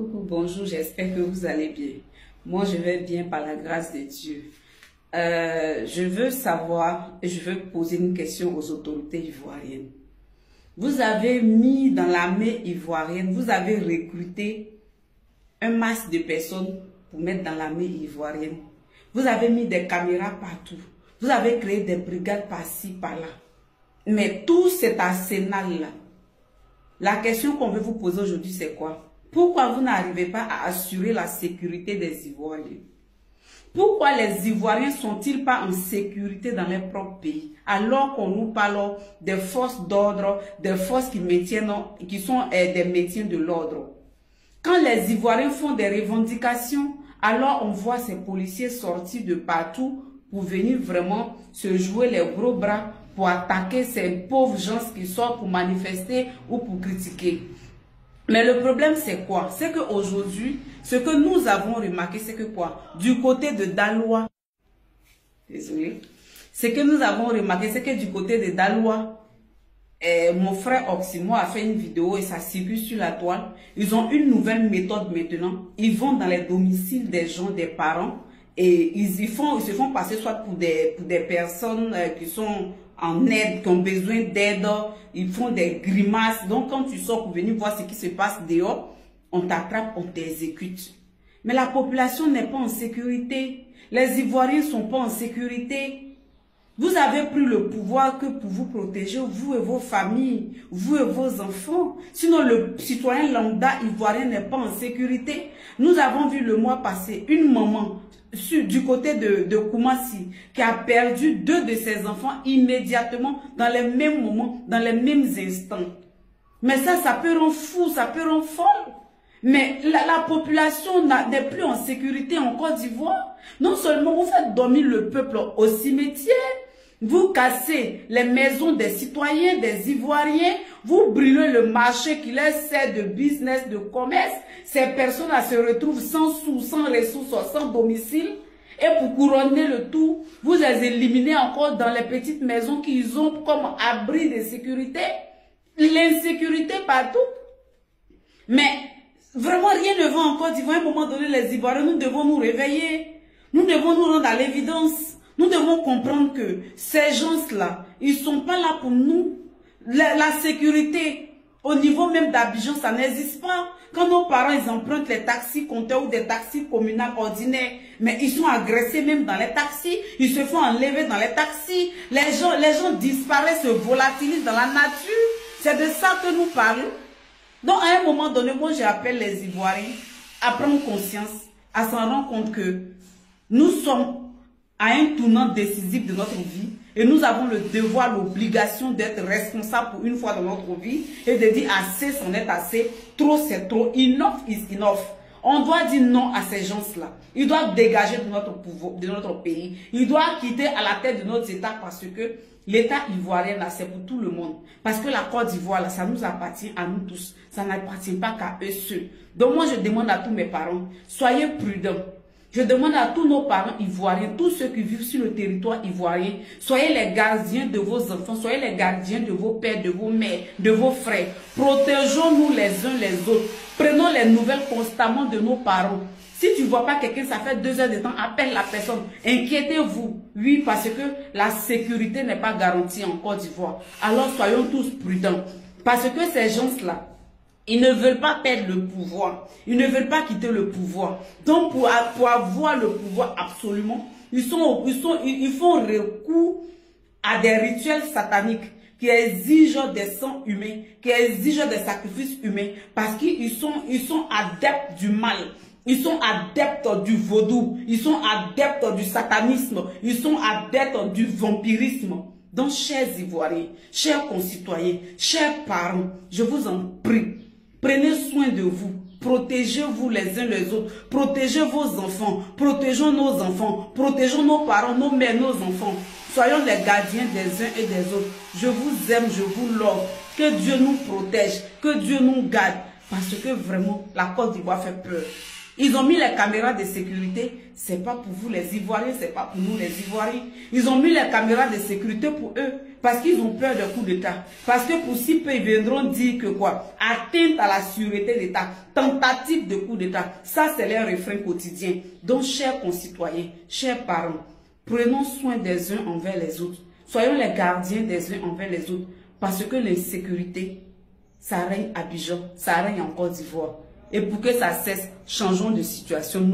Coucou, bonjour, j'espère que vous allez bien. Moi, je vais bien par la grâce de Dieu. Je veux savoir et je veux poser une question aux autorités ivoiriennes. Vous avez mis dans l'armée ivoirienne, vous avez recruté un masse de personnes pour mettre dans l'armée ivoirienne. Vous avez mis des caméras partout. Vous avez créé des brigades par-ci, par-là. Mais tout cet arsenal-là, la question qu'on veut vous poser aujourd'hui, c'est quoi? Pourquoi vous n'arrivez pas à assurer la sécurité des Ivoiriens? Pourquoi les Ivoiriens sont-ils pas en sécurité dans leur propre pays? Alors qu'on nous parle des forces d'ordre, des forces qui sont des métiers de l'ordre. Quand les Ivoiriens font des revendications, alors on voit ces policiers sortir de partout pour venir vraiment se jouer les gros bras pour attaquer ces pauvres gens qui sortent pour manifester ou pour critiquer. Mais le problème, c'est quoi? C'est qu'aujourd'hui, ce que nous avons remarqué, c'est que quoi? Du côté de Daloa, désolé, ce que nous avons remarqué, c'est que du côté de Daloa, mon frère Oximo a fait une vidéo et ça circule sur la toile. Ils ont une nouvelle méthode maintenant. Ils vont dans les domiciles des gens, des parents, et ils se font passer soit pour des personnes qui sont en aide, qui ont besoin d'aide, ils font des grimaces. Donc quand tu sors pour venir voir ce qui se passe dehors, on t'attrape, on t'exécute. Mais la population n'est pas en sécurité. Les Ivoiriens ne sont pas en sécurité. Vous avez pris le pouvoir que pour vous protéger, vous et vos familles, vous et vos enfants. Sinon, le citoyen lambda ivoirien n'est pas en sécurité. Nous avons vu le mois passé une maman du côté de Koumassi qui a perdu 2 de ses enfants immédiatement dans les mêmes moments, dans les mêmes instants. Mais ça peut rendre fou, ça peut rendre folle. Mais la population n'est plus en sécurité en Côte d'Ivoire. Non seulement vous faites dormir le peuple au cimetière, vous cassez les maisons des citoyens, des Ivoiriens, vous brûlez le marché qui leur sert de business, de commerce. Ces personnes-là se retrouvent sans sous, sans ressources, sans domicile. Et pour couronner le tout, vous les éliminez encore dans les petites maisons qu'ils ont comme abri de sécurité. L'insécurité partout. Mais vraiment rien ne va en Côte d'Ivoire. À un moment donné, les Ivoiriens, nous devons nous réveiller. Nous devons nous rendre à l'évidence. Nous devons comprendre que ces gens-là, ils ne sont pas là pour nous. La sécurité, au niveau même d'Abidjan, ça n'existe pas. Quand nos parents, ils empruntent les taxis compteurs ou des taxis communaux ordinaires, mais ils sont agressés même dans les taxis, ils se font enlever dans les taxis, les gens disparaissent, se volatilisent dans la nature. C'est de ça que nous parlons. Donc, à un moment donné, moi, j'appelle les Ivoiriens à prendre conscience, à s'en rendre compte que nous sommes à un tournant décisif de notre vie et nous avons le devoir, l'obligation d'être responsables pour une fois dans notre vie et de dire assez, c'en est assez, trop c'est trop, enough is enough. On doit dire non à ces gens-là. Ils doivent dégager de notre pouvoir, de notre pays. Ils doivent quitter à la tête de notre État parce que l'État ivoirien, là, c'est pour tout le monde. Parce que la Côte d'Ivoire, là, ça nous appartient à nous tous. Ça n'appartient pas qu'à eux seuls. Donc moi, je demande à tous mes parents, soyez prudents. Je demande à tous nos parents ivoiriens, tous ceux qui vivent sur le territoire ivoirien, soyez les gardiens de vos enfants, soyez les gardiens de vos pères, de vos mères, de vos frères. Protégeons-nous les uns les autres. Prenons les nouvelles constamment de nos parents. Si tu ne vois pas quelqu'un, ça fait 2 heures de temps, appelle la personne. Inquiétez-vous. Oui, parce que la sécurité n'est pas garantie en Côte d'Ivoire. Alors soyons tous prudents. Parce que ces gens-là, ils ne veulent pas perdre le pouvoir. Ils ne veulent pas quitter le pouvoir. Donc, pour avoir le pouvoir absolument, ils font recours à des rituels sataniques qui exigent des sangs humains, qui exigent des sacrifices humains, parce qu'ils sont adeptes du mal. Ils sont adeptes du vaudou. Ils sont adeptes du satanisme. Ils sont adeptes du vampirisme. Donc, chers Ivoiriens, chers concitoyens, chers parents, je vous en prie, prenez soin de vous, protégez-vous les uns les autres, protégez vos enfants, protégeons nos enfants, protégeons nos parents, nos mères, nos enfants. Soyons les gardiens des uns et des autres. Je vous aime, je vous love. Que Dieu nous protège, que Dieu nous garde. Parce que vraiment, la Côte d'Ivoire fait peur. Ils ont mis les caméras de sécurité, c'est pas pour vous les Ivoiriens, c'est pas pour nous les Ivoiriens. Ils ont mis les caméras de sécurité pour eux, Parce qu'ils ont peur de coup d'État. Parce que pour si peu, ils viendront dire que quoi? Atteinte à la sûreté d'État, tentative de coup d'État. Ça, c'est leur refrain quotidien. Donc, chers concitoyens, chers parents, prenons soin des uns envers les autres. Soyons les gardiens des uns envers les autres. Parce que l'insécurité, ça règne à Abidjan, ça règne en Côte d'Ivoire. Et pour que ça cesse, changeons de situation.